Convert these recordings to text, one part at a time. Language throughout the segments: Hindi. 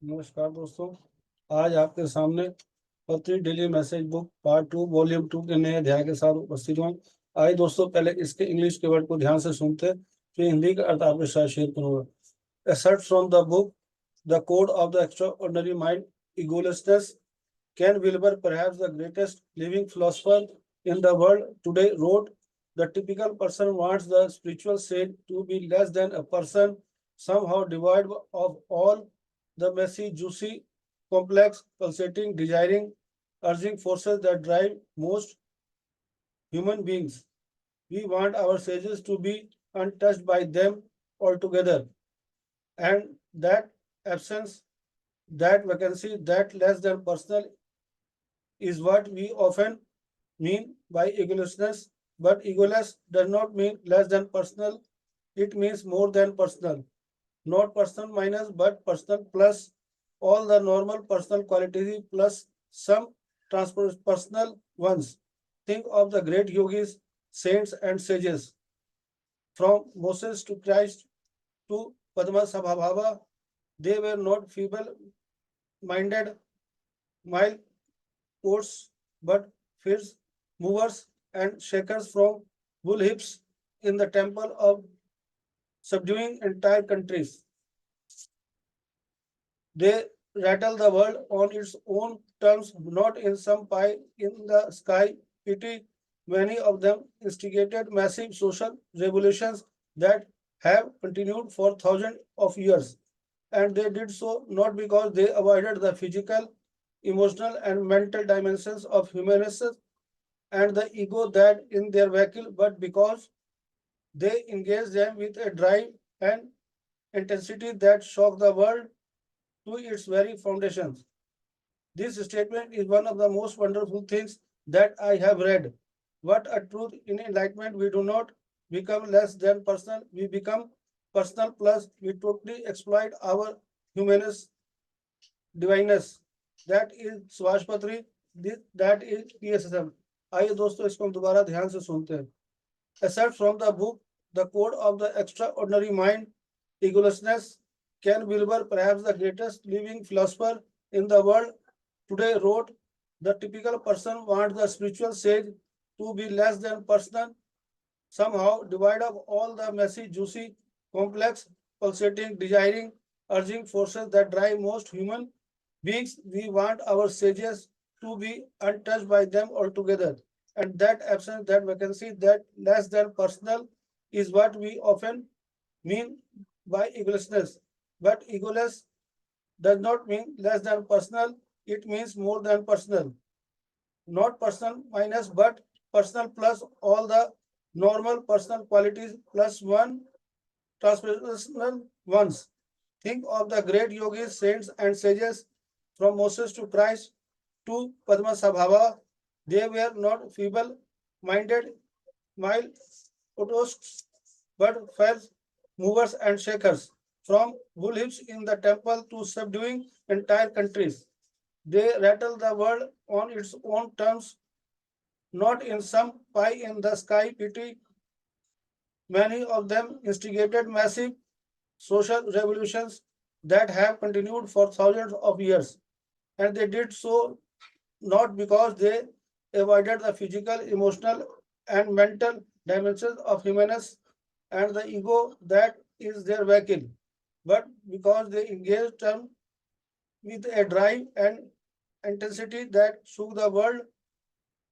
नमस्कार दोस्तों। आज आपके सामने पत्री daily message book part 2 volume 2 के नए अध्याय के साथ उपस्थित हूँ। आइए दोस्तों, पहले इसके इंग्लिश के वर्ड को ध्यान से सुनते हैं, फिर हिंदी का अर्थ आपके साथ शेयर करूंगा। Exert from the book the code of the extraordinary mind, egolessness. Ken Wilber, perhaps the greatest living philosopher in the world today, wrote, "The typical person wants the spiritual sage to be less than a person, somehow devoid of all the messy, juicy, complex, pulsating, desiring, urging forces that drive most human beings. We want our sages to be untouched by them altogether, and that absence, that vacancy, that less than personal is what we often mean by egolessness, but egoless does not mean less than personal, it means more than personal. Not personal minus, but personal plus all the normal personal qualities plus some transpersonal ones. Think of the great yogis, saints, and sages. From Moses to Christ to Padmasambhava, they were not feeble minded, mild courts, but fierce movers and shakers from bull hips in the temple of subduing entire countries. They rattle the world on its own terms, not in some pie in the sky pity. Many of them instigated massive social revolutions that have continued for thousands of years. And they did so not because they avoided the physical, emotional, and mental dimensions of humanity and the ego that in their vehicle, but because they engaged them with a drive and intensity that shocked the world to its very foundations. This statement is one of the most wonderful things that I have read. What a truth in enlightenment! We do not become less than personal, we become personal plus we totally exploit our humanist divineness. That is Swashpatri, that is PSSM. आइए दोस्तों, इसको हम दोबारा ध्यान से सुनते हैं। Aside from the book, The Code of the Extraordinary Mind, Egolessness, Ken Wilber, perhaps the greatest living philosopher in the world, today wrote, "The typical person wants the spiritual sage to be less than personal, somehow devoid of all the messy, juicy, complex, pulsating, desiring, urging forces that drive most human beings. We want our sages to be untouched by them altogether. And that absence, that vacancy, that less than personal is what we often mean by egolessness. But egoless does not mean less than personal, it means more than personal. Not personal minus, but personal plus all the normal personal qualities plus one transpersonal ones. Think of the great yogis, saints, and sages from Moses to Christ to Padmasambhava. They were not feeble minded, mild otos, but fierce movers and shakers. From bull hips in the temple to subduing entire countries. They rattle the world on its own terms, not in some pie in the sky pity. Many of them instigated massive social revolutions that have continued for thousands of years. And they did so not because they avoided the physical, emotional, and mental dimensions of humanness and the ego that is their vehicle, but because they engaged them with a drive and intensity that shook the world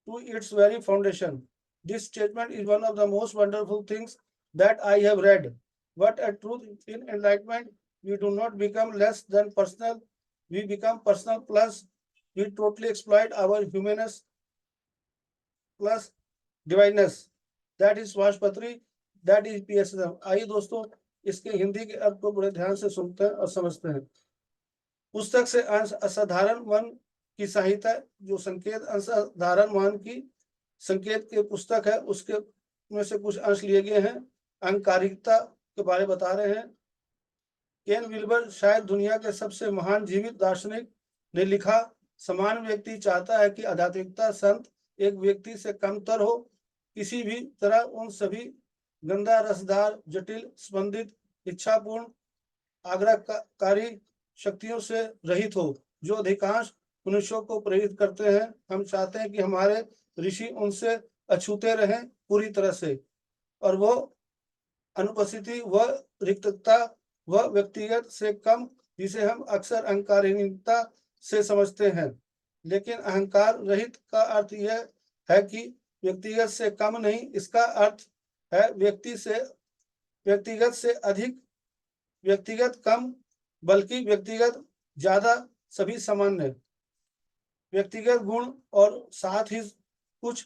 to its very foundation. This statement is one of the most wonderful things that I have read. What a truth in enlightenment! We do not become less than personal, we become personal plus we totally exploit our humanness plus divineness. That is Swashpatri, that is PSM. आइए दोस्तों, इसके हिंदी के अर्थ को बड़े ध्यान से सुनते हैं और समझते हैं। पुस्तक से अंश असाधारण मन की संहिता, जो संकेत असाधारण मन की संकेत के पुस्तक है, उसके में से कुछ अंश लिए गए हैं। अहंकारिकता के बारे बता रहे हैं। केन विल्बर शायद दुनिया के सबसे महान जीवित दार्शनिक ने लिखा, समान व्यक्ति चाहता है कि आध्यात्मिकता संत एक व्यक्ति से कमतर हो, किसी भी तरह उन सभी गंदा रसदार जटिल स्पंदित इच्छापूर्ण आग्रहकारी शक्तियों से रहित हो जो अधिकांश मनुष्यों को प्रेरित करते हैं। हम चाहते हैं कि हमारे ऋषि उनसे अछूते रहें पूरी तरह से, और वो अनुपस्थिति व रिक्तता व व्यक्तिगत से कम, जिसे हम अक्सर अहंकारहीनता से समझते हैं। लेकिन अहंकार रहित का अर्थ यह है कि व्यक्तिगत से कम नहीं, इसका अर्थ है व्यक्तिगत से अधिक, व्यक्तिगत कम बल्कि व्यक्तिगत ज्यादा, सभी सामान्य व्यक्तिगत गुण और साथ ही कुछ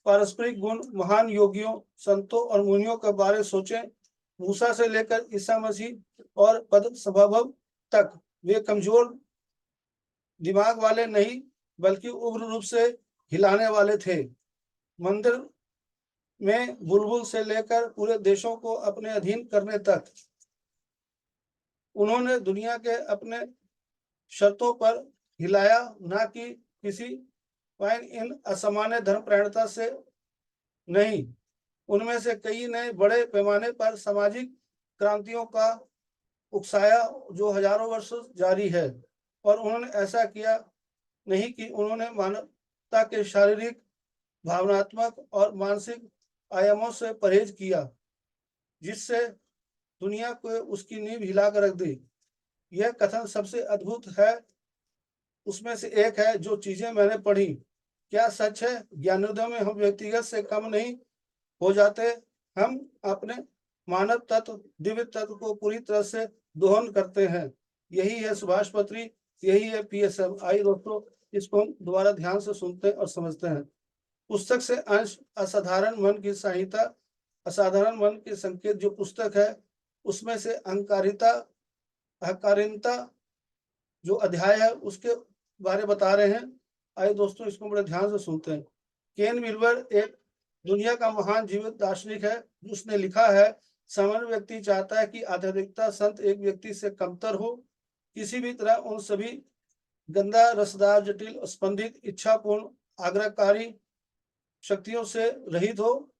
पारस्परिक गुण। महान योगियों, संतों और मुनियों के बारे सोचें। मूसा से लेकर ईसा मसीह और पद संभव तक वे कमजोर दिमाग वाले नहीं बल्कि उग्र रूप से हिलाने वाले थे। मंदिर में बुलबुल से लेकर पूरे देशों को अपने अधीन करने तक उन्होंने दुनिया के अपने शर्तों पर हिलाया, ना कि किसी इन असामान्य धर्मपरायणता से नहीं। उनमें से कई ने बड़े पैमाने पर सामाजिक क्रांतियों का उकसाया जो हजारों वर्ष जारी है, और उन्होंने ऐसा किया नहीं कि उन्होंने मानवता के शारीरिक, भावनात्मक और मानसिक आयामों से परहेज किया जिससे दुनिया को उसकी नींव हिलाकर रख दी। यह कथन सबसे अद्भुत है उसमें से एक है, जो चीजें मैंने पढ़ी क्या सच है? ज्ञानोदय में हम व्यक्तिगत से कम नहीं हो जाते, हम अपने मानव तत्व, दिव्य तत्व को पूरी तरह से दोहन करते हैं। यही है सुभाष पत्री, यही है पीएसएम। आइए दोस्तों, इसको हम दोबारा ध्यान से सुनते और समझते हैं। पुस्तक से अंश असाधारण मन की संहिता, असाधारण मन के संकेत जो पुस्तक है, उसमें से अहंकारिता जो अध्याय है उसके बारे बता रहे हैं। आइए दोस्तों, इसको बड़े ध्यान से सुनते हैं। केन मिलवर एक दुनिया का महान जीवित दार्शनिक है। उसने लिखा है, सामान्य व्यक्ति चाहता है कि आध्यात्मिकता संत एक व्यक्ति से कमतर हो, किसी भी तरह उन सभी गंदा, रसदार, जटिल, स्पंदित, इच्छापूर्ण, आग्रहकारी शक्तियों से रहित हो,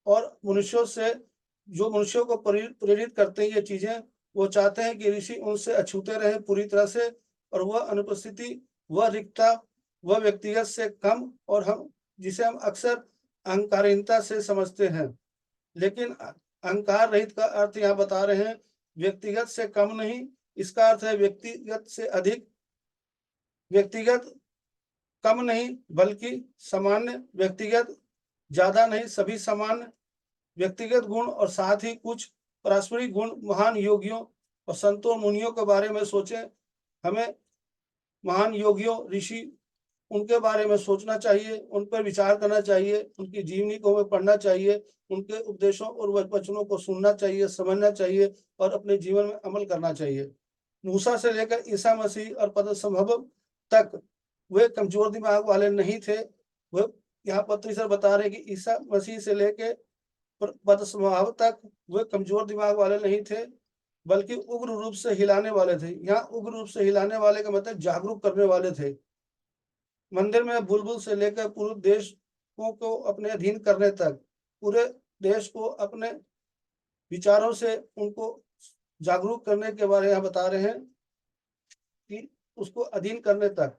और मनुष्यों को प्रेरित करते हैं ये चीजें। वो चाहते हैं कि ऋषि उनसे अछूते रहे पूरी तरह से, और वह अनुपस्थिति, वह रिक्तता, वह व्यक्तिगत से कम, और हम जिसे हम अक्सर अहंकारहीनता से समझते हैं। लेकिन अहंकार रहित का अर्थ यहाँ बता रहे हैं व्यक्तिगत से कम नहीं, इसका अर्थ है व्यक्तिगत से अधिक, व्यक्तिगत कम नहीं बल्कि सामान्य, व्यक्तिगत ज्यादा नहीं, सभी सामान्य व्यक्तिगत गुण और साथ ही कुछ पारस्परिक गुण। महान योगियों और संतों मुनियों के बारे में सोचें। हमें महान योगियों, ऋषि, उनके बारे में सोचना चाहिए, उन पर विचार करना चाहिए, उनकी जीवनी को हमें पढ़ना चाहिए, उनके उपदेशों और वचनों को सुनना चाहिए, समझना चाहिए और अपने जीवन में अमल करना चाहिए। मूसा से लेकर ईसा मसीह और पद संभव तक वे कमजोर दिमाग वाले नहीं थे। वे यहाँ पत्री सर बता रहे कि ईसा मसीह से लेकर पद स्वभाव तक वे कमजोर दिमाग वाले नहीं थे बल्कि उग्र रूप से हिलाने वाले थे। यहाँ उग्र रूप से हिलाने वाले का मतलब जागरूक करने वाले थे। मंदिर में बुलबुल से लेकर पूरे देश को अपने अधीन करने तक, पूरे देश को अपने विचारों से उनको जागरूक करने के बारे में बता रहे हैं कि उसको अधीन करने तक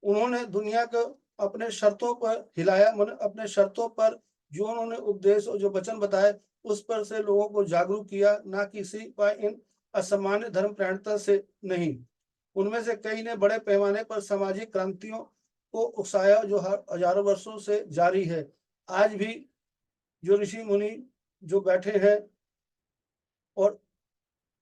उन्होंने दुनिया को अपने शर्तों पर हिलाया। अपने शर्तों पर जो उन्होंने उपदेश और जो वचन बताए उस पर से लोगों को जागरूक किया, ना किसी पर इन असामान्य धर्मपरायणता से नहीं। उनमें से कई ने बड़े पैमाने पर सामाजिक क्रांतियों को उकसाया जो हजारों वर्षों से जारी है। आज भी जो ऋषि मुनि जो बैठे हैं और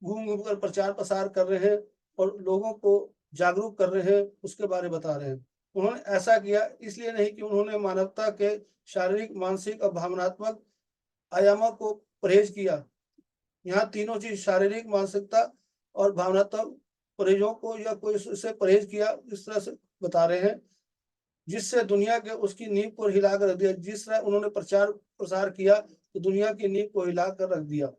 घूम घूम कर प्रचार प्रसार कर रहे हैं और लोगों को जागरूक कर रहे हैं, उसके बारे में बता रहे हैं। उन्होंने ऐसा किया इसलिए नहीं कि उन्होंने मानवता के शारीरिक, मानसिक और भावनात्मक आयामों को परहेज किया। यहाँ तीनों चीज, शारीरिक, मानसिकता और भावनात्मक परहेजों को या कोई से परहेज किया, इस तरह से बता रहे हैं जिससे दुनिया के उसकी नींव को हिला कर रख दिया। जिस तरह उन्होंने प्रचार प्रसार किया तो दुनिया की नींव को हिला कर रख दिया।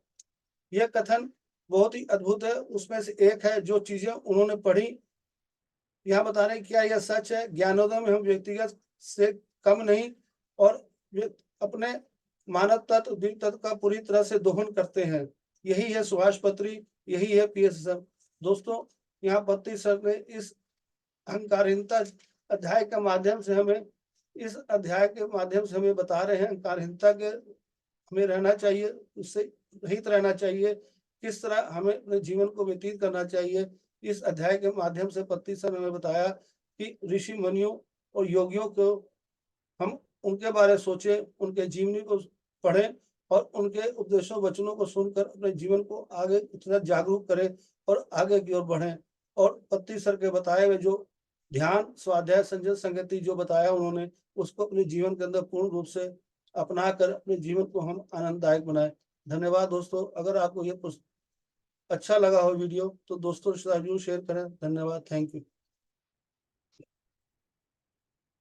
यह कथन बहुत ही अद्भुत है। उसमें से एक है, जो चीजें उन्होंने पढ़ी, यहाँ बता रहे हैं क्या यह सच है? ज्ञानोदय में हम व्यक्तिगत से कम नहीं और अपने मानव तत्व, दिव्य तत्व का पूरी तरह से दोहन करते हैं। यही है सुभाष पत्री, यही है पीएसएम। दोस्तों, यहाँ पत्ती सर ने इस अहंकारहीनता अध्याय के माध्यम से हमें बता रहे हैं अहंकारहीनता के हमें रहना चाहिए, उससे रहित रहना चाहिए, किस तरह हमें अपने जीवन को व्यतीत करना चाहिए। इस अध्याय के माध्यम से पत्ती सर ने हमें बताया कि ऋषि मुनियों और योगियों को हम उनके बारे में सोचें, उनके जीवनी को पढ़ें और उनके उपदेशों वचनों को सुनकर अपने जीवन को आगे इतना जागरूक करें और आगे की ओर बढ़ें। और पत्ती सर के बताए हुए जो ध्यान, स्वाध्याय, संजय संगति जो बताया उन्होंने, उसको अपने जीवन के अंदर पूर्ण रूप से अपना कर अपने जीवन को हम आनंददायक बनाएं। धन्यवाद दोस्तों। अगर आपको ये अच्छा लगा हो वीडियो तो दोस्तों के साथ जरूर शेयर करें। धन्यवाद। Thank you.